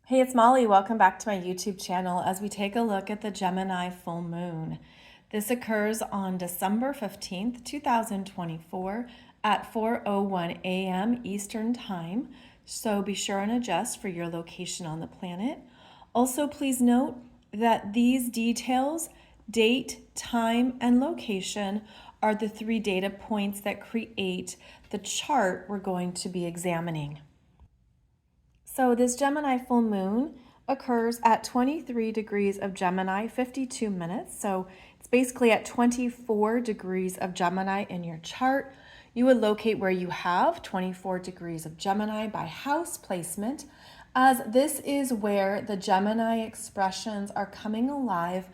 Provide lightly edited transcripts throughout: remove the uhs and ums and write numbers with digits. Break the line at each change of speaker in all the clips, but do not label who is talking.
Hey, it's Molly. Welcome back to my YouTube channel as we take a look at the Gemini full moon. This occurs on December 15th, 2024 at 4:01 a.m. Eastern Time. So be sure and adjust for your location on the planet. Also, please note that these details, date, time, and location, are the 3 data points that create the chart we're going to be examining. So this Gemini full moon occurs at 23 degrees of Gemini, 52 minutes. So it's basically at 24 degrees of Gemini in your chart. You would locate where you have 24 degrees of Gemini by house placement, as this is where the Gemini expressions are coming alive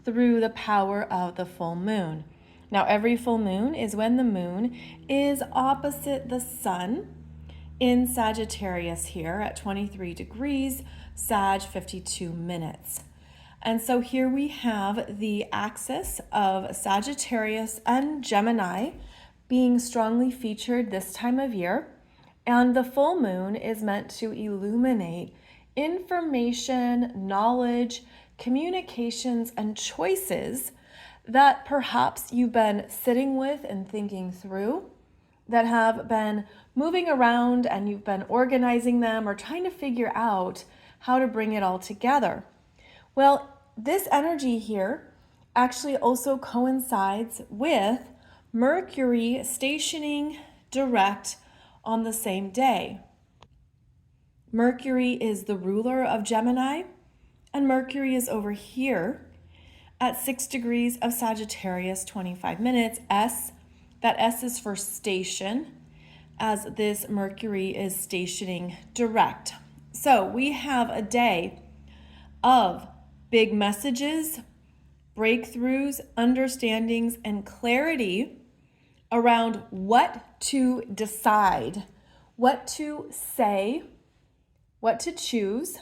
through the power of the full moon. Now, every full moon is when the moon is opposite the sun in Sagittarius here at 23 degrees, Sag 52 minutes. And so here we have the axis of Sagittarius and Gemini being strongly featured this time of year. And the full moon is meant to illuminate information, knowledge, communications, and choices that perhaps you've been sitting with and thinking through, that have been moving around and you've been organizing them or trying to figure out how to bring it all together. Well, this energy here actually also coincides with Mercury stationing direct on the same day. Mercury is the ruler of Gemini, and Mercury is over here at 6 degrees of Sagittarius, 25 minutes. That S is for station, as this Mercury is stationing direct. So we have a day of big messages, breakthroughs, understandings, and clarity around what to decide, what to say, what to choose.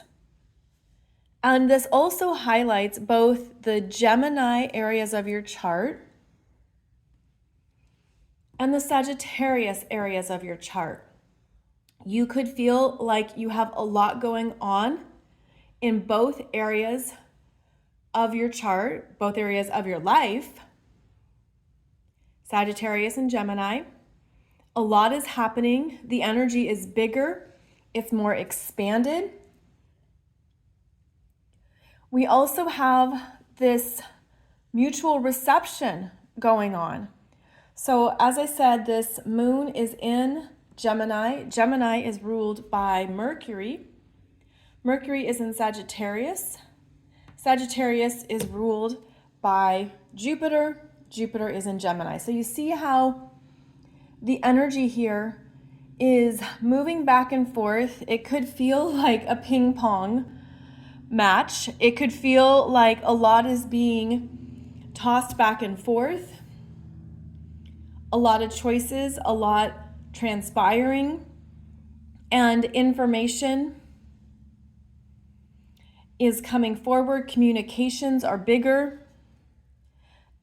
And this also highlights both the Gemini areas of your chart and the Sagittarius areas of your chart. You could feel like you have a lot going on in both areas of your chart, both areas of your life, Sagittarius and Gemini. A lot is happening. The energy is bigger. It's more expanded. We also have this mutual reception going on. So as I said, this moon is in Gemini. Gemini is ruled by Mercury. Mercury is in Sagittarius. Sagittarius is ruled by Jupiter. Jupiter is in Gemini. So you see how the energy here is moving back and forth. It could feel like a ping pong match. It could feel like a lot is being tossed back and forth. A lot of choices, a lot transpiring, and information is coming forward. Communications are bigger.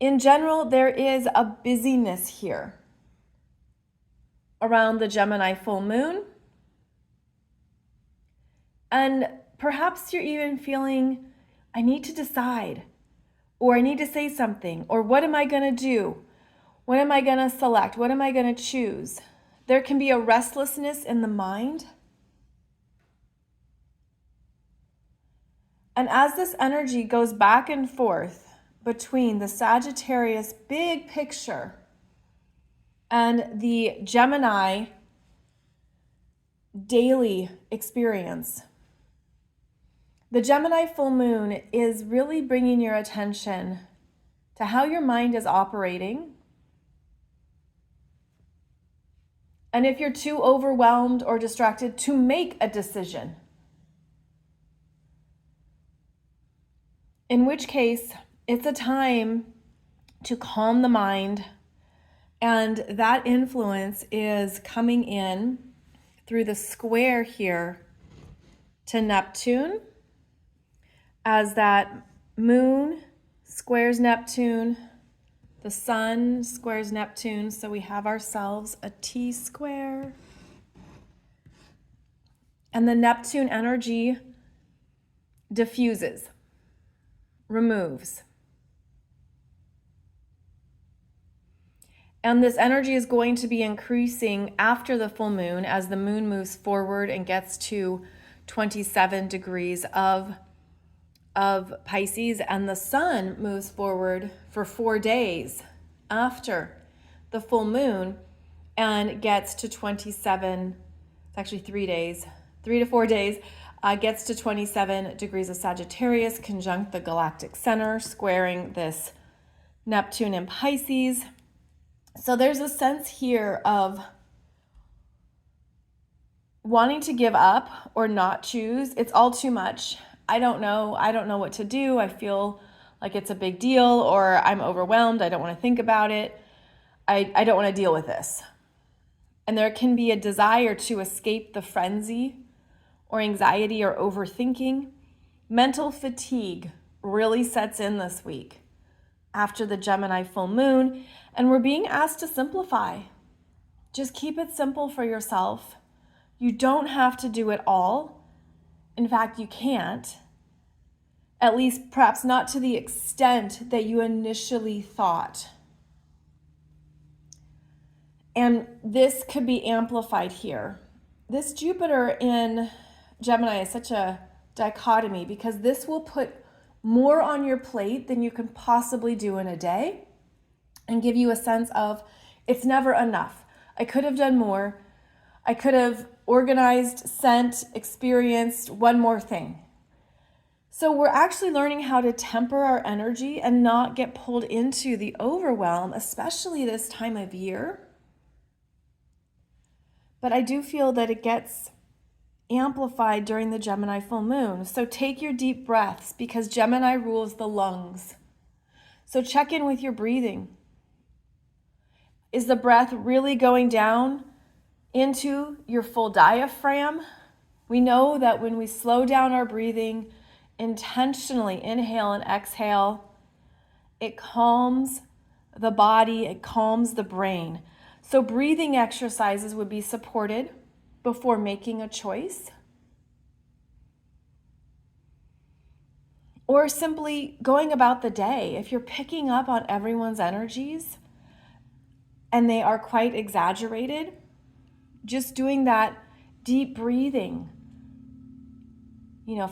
In general, there is a busyness here around the Gemini full moon. And perhaps you're even feeling, I need to decide, or I need to say something, or what am I going to do? What am I going to select? What am I going to choose? There can be a restlessness in the mind. And as this energy goes back and forth between the Sagittarius big picture and the Gemini daily experience, the Gemini full moon is really bringing your attention to how your mind is operating. And if you're too overwhelmed or distracted to make a decision, in which case it's a time to calm the mind. And that influence is coming in through the square here to Neptune, as that moon squares Neptune, the sun squares Neptune, so we have ourselves a T square. And the Neptune energy diffuses, removes. And this energy is going to be increasing after the full moon as the moon moves forward and gets to 27 degrees of Pisces, and the sun moves forward for 4 days after the full moon and gets to 27, it's actually 3 days, 3 to 4 days, gets to 27 degrees of Sagittarius, conjunct the galactic center, squaring this Neptune in Pisces. So there's a sense here of wanting to give up or not choose. It's all too much. I don't know what to do. I feel like it's a big deal, or I'm overwhelmed. I don't want to think about it. I don't want to deal with this. And there can be a desire to escape the frenzy or anxiety or overthinking. Mental fatigue really sets in this week after the Gemini full moon, and we're being asked to simplify. Just keep it simple for yourself. You don't have to do it all. In fact, you can't. At least perhaps not to the extent that you initially thought. And this could be amplified here. This Jupiter in Gemini is such a dichotomy because this will put more on your plate than you can possibly do in a day and give you a sense of it's never enough. I could have done more. I could have organized, sent, experienced one more thing. So we're actually learning how to temper our energy and not get pulled into the overwhelm, especially this time of year. But I do feel that it gets amplified during the Gemini full moon. So take your deep breaths because Gemini rules the lungs. So check in with your breathing. Is the breath really going down into your full diaphragm? We know that when we slow down our breathing, intentionally inhale and exhale, it calms the body, it calms the brain. So breathing exercises would be supported before making a choice. Or simply going about the day. If you're picking up on everyone's energies and they are quite exaggerated, just doing that deep breathing,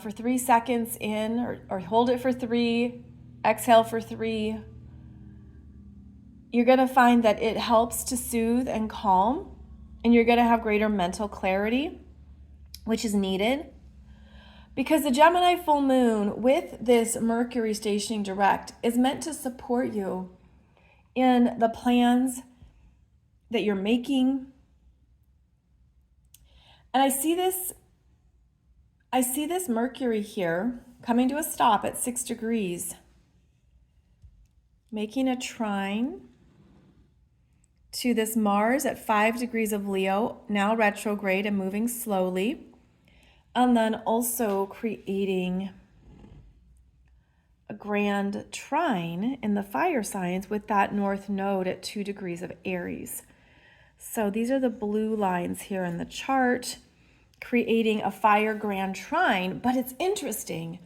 for 3 seconds in, or hold it for 3, exhale for 3. You're going to find that it helps to soothe and calm, and you're going to have greater mental clarity, which is needed. Because the Gemini full moon with this Mercury stationing direct is meant to support you in the plans that you're making. And I see this Mercury here coming to a stop at 6 degrees, making a trine to this Mars at 5 degrees of Leo, now retrograde and moving slowly. And then also creating a grand trine in the fire signs with that north node at 2 degrees of Aries. So these are the blue lines here in the chart, creating a fire grand trine. But it's interesting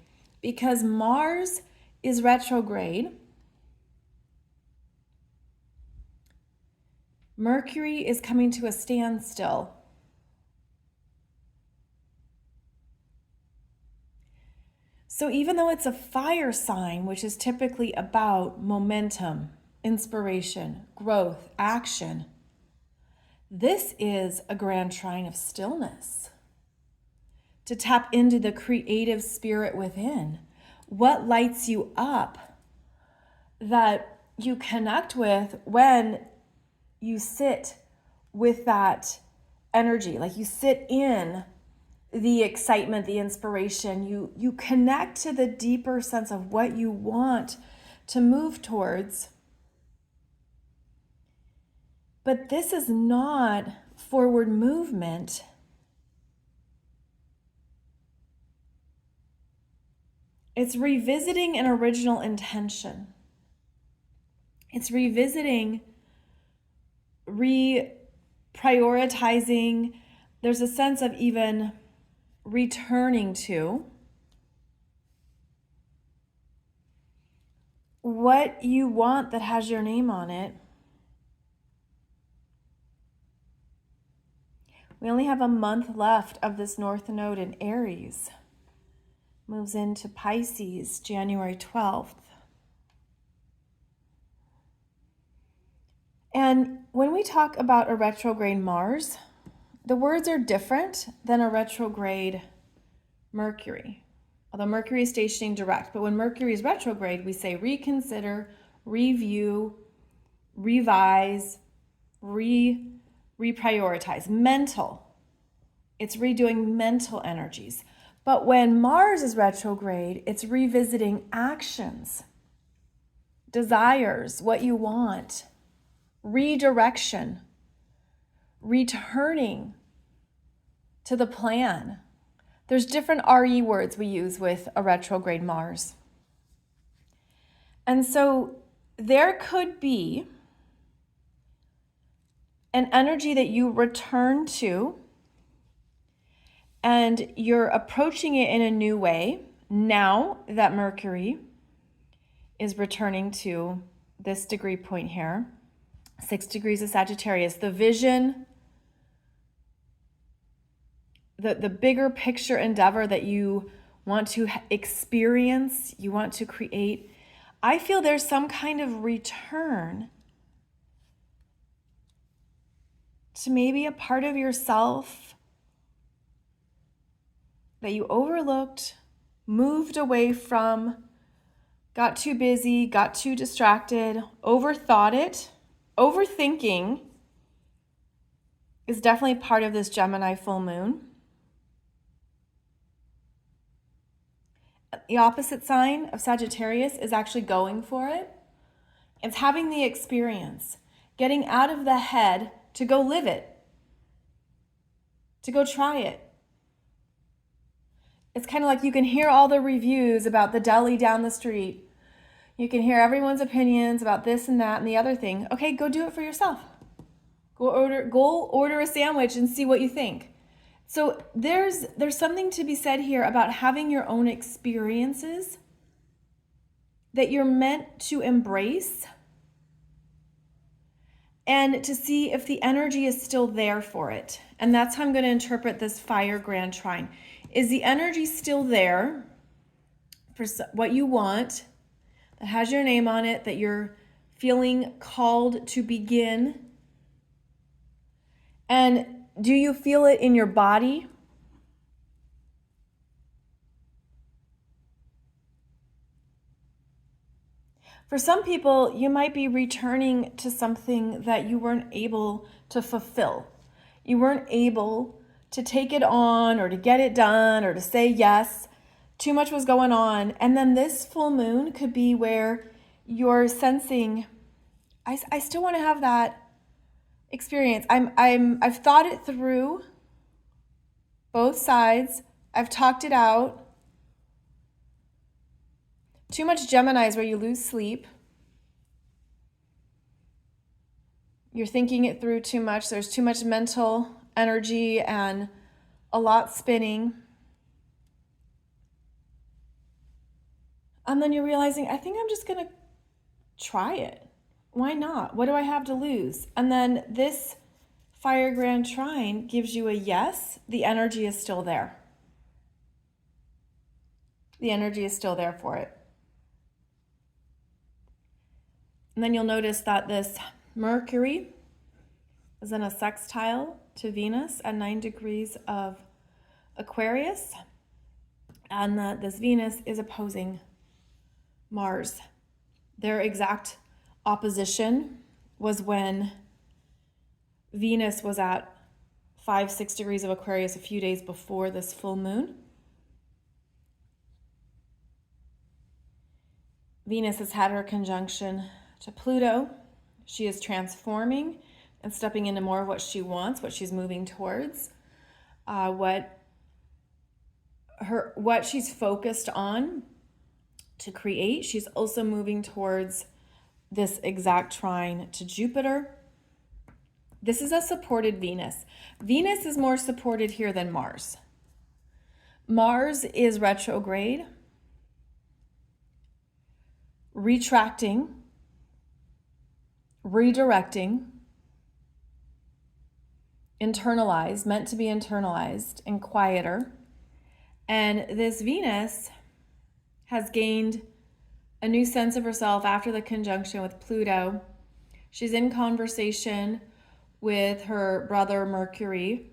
because Mars is retrograde. Mercury is coming to a standstill. So even though it's a fire sign, which is typically about momentum, inspiration, growth, action, this is a grand trine of stillness. To tap into the creative spirit within. What lights you up that you connect with when you sit with that energy, like you sit in the excitement, the inspiration, you connect to the deeper sense of what you want to move towards. But this is not forward movement. It's revisiting an original intention. It's revisiting, reprioritizing. There's a sense of even returning to what you want that has your name on it. We only have a month left of this North Node in Aries. Moves into Pisces January 12th. And when we talk about a retrograde Mars, the words are different than a retrograde Mercury. Although Mercury is stationing direct, but when Mercury is retrograde, we say reconsider, review, revise, reprioritize. Mental. It's redoing mental energies. But when Mars is retrograde, it's revisiting actions, desires, what you want, redirection, returning to the plan. There's different RE words we use with a retrograde Mars. And so there could be an energy that you return to, and you're approaching it in a new way now that Mercury is returning to this degree point here, 6 degrees of Sagittarius. The vision, the bigger picture endeavor that you want to experience, you want to create. I feel there's some kind of return to maybe a part of yourself that you overlooked, moved away from, got too busy, got too distracted, overthought it. Overthinking is definitely part of this Gemini full moon. The opposite sign of Sagittarius is actually going for it. It's having the experience, getting out of the head to go live it, to go try it. It's kind of like you can hear all the reviews about the deli down the street. You can hear everyone's opinions about this and that and the other thing. Okay, go do it for yourself. Go order a sandwich and see what you think. So there's something to be said here about having your own experiences that you're meant to embrace and to see if the energy is still there for it. And that's how I'm going to interpret this fire grand trine. Is the energy still there for what you want, that has your name on it, that you're feeling called to begin? And do you feel it in your body? For some people, you might be returning to something that you weren't able to fulfill. You weren't able to take it on or to get it done or to say yes. Too much was going on. And then this full moon could be where you're sensing, I still want to have that experience. I've thought it through, both sides. I've talked it out. Too much Gemini is where you lose sleep. You're thinking it through too much. There's too much mental energy and a lot spinning. And then you're realizing, I think I'm just going to try it. Why not? What do I have to lose? And then this fire grand trine gives you a yes. The energy is still there. The energy is still there for it. And then you'll notice that this Mercury is in a sextile to Venus at 9 degrees of Aquarius. And that this Venus is opposing Mars. Their exact opposition was when Venus was at 5-6 degrees of Aquarius a few days before this full moon. Venus has had her conjunction to Pluto. She is transforming and stepping into more of what she wants, what she's moving towards, what she's focused on to create. She's also moving towards this exact trine to Jupiter. This is a supported Venus. Venus is more supported here than Mars. Mars is retrograde. retracting, redirecting, internalized, meant to be internalized and quieter. And this Venus has gained a new sense of herself after the conjunction with Pluto. She's in conversation with her brother Mercury.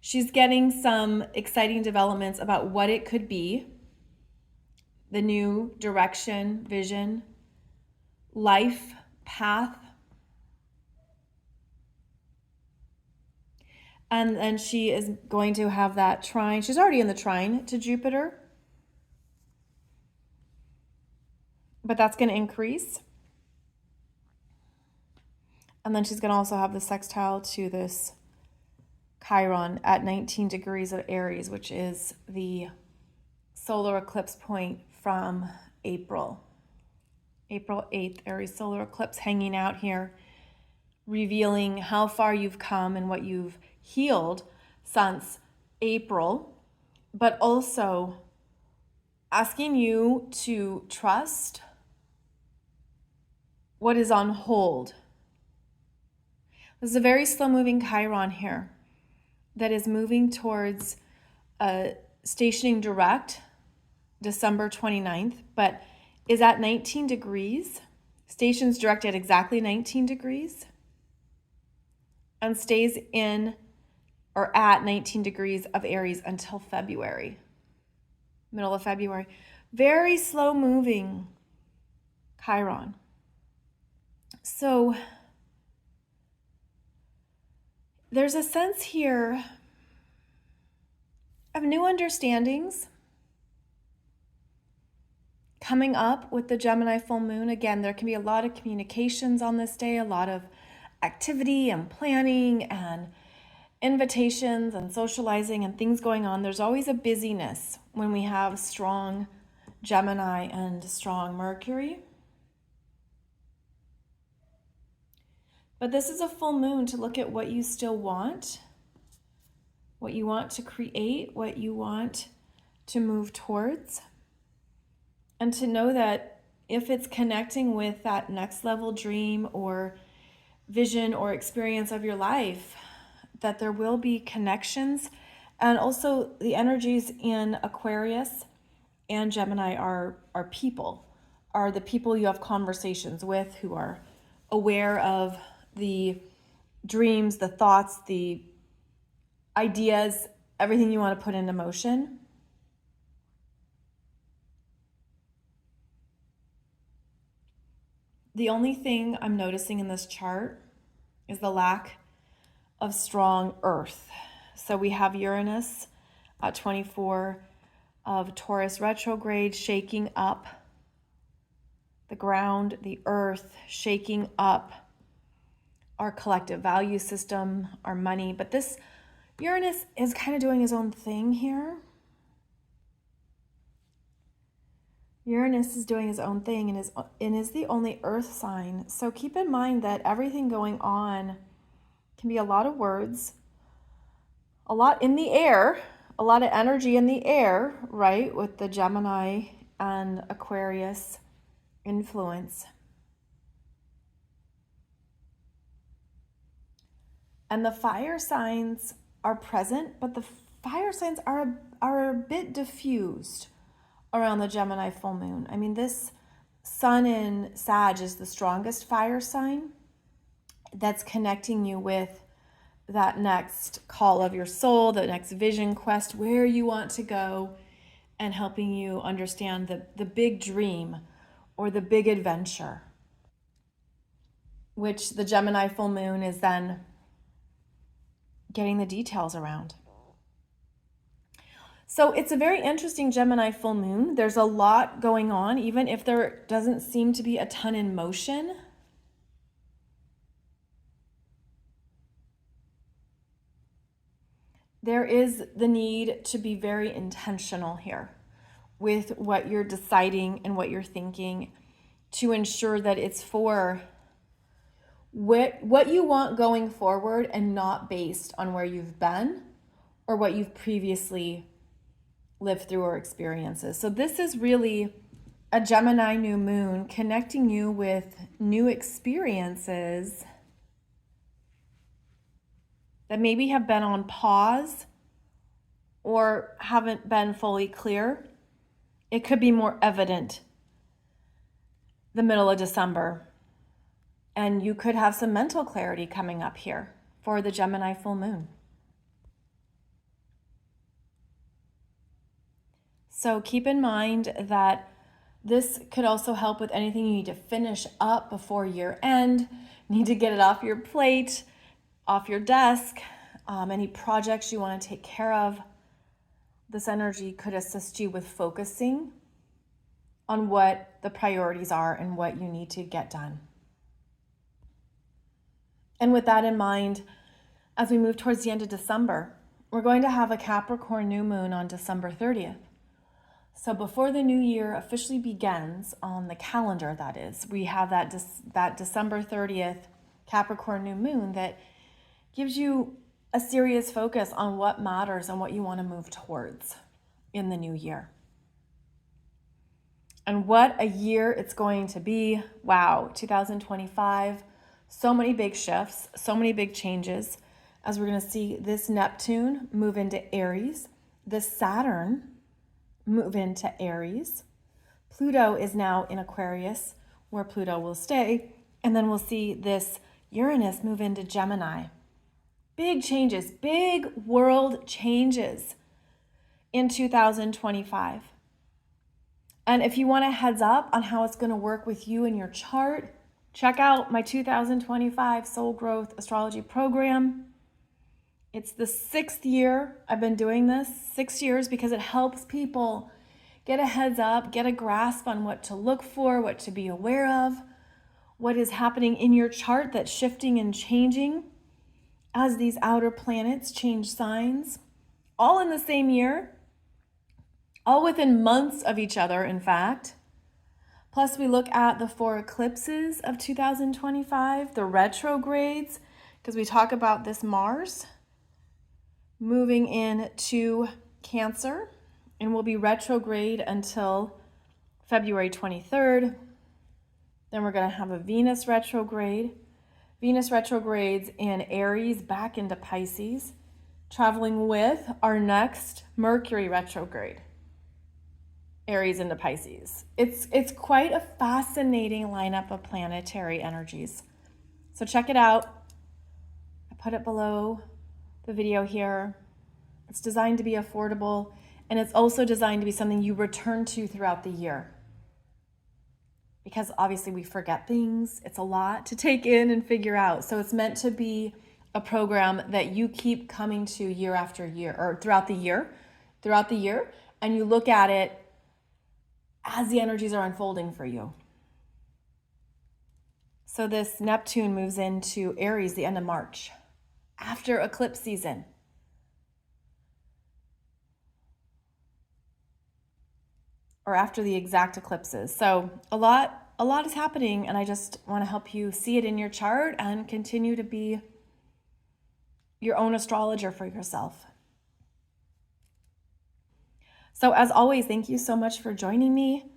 She's getting some exciting developments about what it could be, the new direction, vision, life, path. And then she is going to have that trine. She's already in the trine to Jupiter, but that's going to increase. And then she's going to also have the sextile to this Chiron at 19 degrees of Aries, which is the solar eclipse point from April 8th, Aries solar eclipse hanging out here, revealing how far you've come and what you've healed since April, but also asking you to trust what is on hold. This is a very slow moving Chiron here that is moving towards stationing direct December 29th, but is at 19 degrees, stations direct at exactly 19 degrees, and stays in or at 19 degrees of Aries until February, middle of February. Very slow moving Chiron. So there's a sense here of new understandings coming up with the Gemini full moon. Again, there can be a lot of communications on this day, a lot of activity and planning and invitations and socializing and things going on. There's always a busyness when we have strong Gemini and strong Mercury. But this is a full moon to look at what you still want, what you want to create, what you want to move towards, and to know that if it's connecting with that next level dream or vision or experience of your life, that there will be connections. And also the energies in Aquarius and Gemini are people, are the people you have conversations with who are aware of the dreams, the thoughts, the ideas, everything you want to put into motion. The only thing I'm noticing in this chart is the lack of strong earth. So we have Uranus at 24 of Taurus retrograde, shaking up the ground, the earth, shaking up our collective value system, our money. But this Uranus is kind of doing his own thing here. Uranus is doing his own thing and is the only earth sign. So keep in mind that everything going on can be a lot of words, a lot in the air, a lot of energy in the air, right? With the Gemini and Aquarius influence. And the fire signs are present, but the fire signs are a bit diffused around the Gemini full moon. I mean, this sun in Sag is the strongest fire sign that's connecting you with that next call of your soul, the next vision quest, where you want to go, and helping you understand the big dream or the big adventure, which the Gemini full moon is then getting the details around. So it's a very interesting Gemini full moon. There's a lot going on, even if there doesn't seem to be a ton in motion. There is the need to be very intentional here with what you're deciding and what you're thinking to ensure that it's for what you want going forward and not based on where you've been or what you've previously lived through or experiences. So this is really a Gemini new moon connecting you with new experiences that maybe have been on pause or haven't been fully clear. It could be more evident the middle of December. And you could have some mental clarity coming up here for the Gemini full moon. So keep in mind that this could also help with anything you need to finish up before year end, need to get it off your plate, off your desk, any projects you want to take care of. This energy could assist you with focusing on what the priorities are and what you need to get done. And with that in mind, as we move towards the end of December, we're going to have a Capricorn new moon on December 30th. So before the new year officially begins on the calendar, that is, we have that December 30th Capricorn new moon that gives you a serious focus on what matters and what you want to move towards in the new year. And what a year it's going to be. Wow, 2025, so many big shifts, so many big changes, as we're going to see this Neptune move into Aries, this Saturn move into Aries. Pluto is now in Aquarius, where Pluto will stay. And then we'll see this Uranus move into Gemini. Big changes, big world changes in 2025. And if you want a heads up on how it's going to work with you in your chart, check out my 2025 Soul Growth Astrology program. It's the 6th year I've been doing this, 6 years, because it helps people get a heads up, get a grasp on what to look for, what to be aware of, what is happening in your chart that's shifting and changing as these outer planets change signs, all in the same year, all within months of each other, in fact. Plus, we look at the 4 eclipses of 2025, the retrogrades, because we talk about this Mars moving into Cancer, and will be retrograde until February 23rd. Then we're going to have a Venus retrograde. Venus retrogrades in Aries back into Pisces, traveling with our next Mercury retrograde, Aries into Pisces. It's quite a fascinating lineup of planetary energies. So check it out. I put it below the video here. It's designed to be affordable, and it's also designed to be something you return to throughout the year. Because obviously we forget things. It's a lot to take in and figure out. So it's meant to be a program that you keep coming to year after year, or throughout the year, and you look at it as the energies are unfolding for you. So this Neptune moves into Aries the end of March, after eclipse season. Or after the exact eclipses. So a lot is happening, and I just want to help you see it in your chart and continue to be your own astrologer for yourself. So as always, thank you so much for joining me.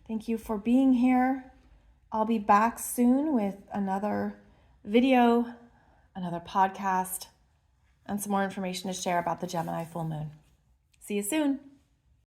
Thank you for being here. I'll be back soon with another video, another podcast, and some more information to share about the Gemini full moon. See you soon.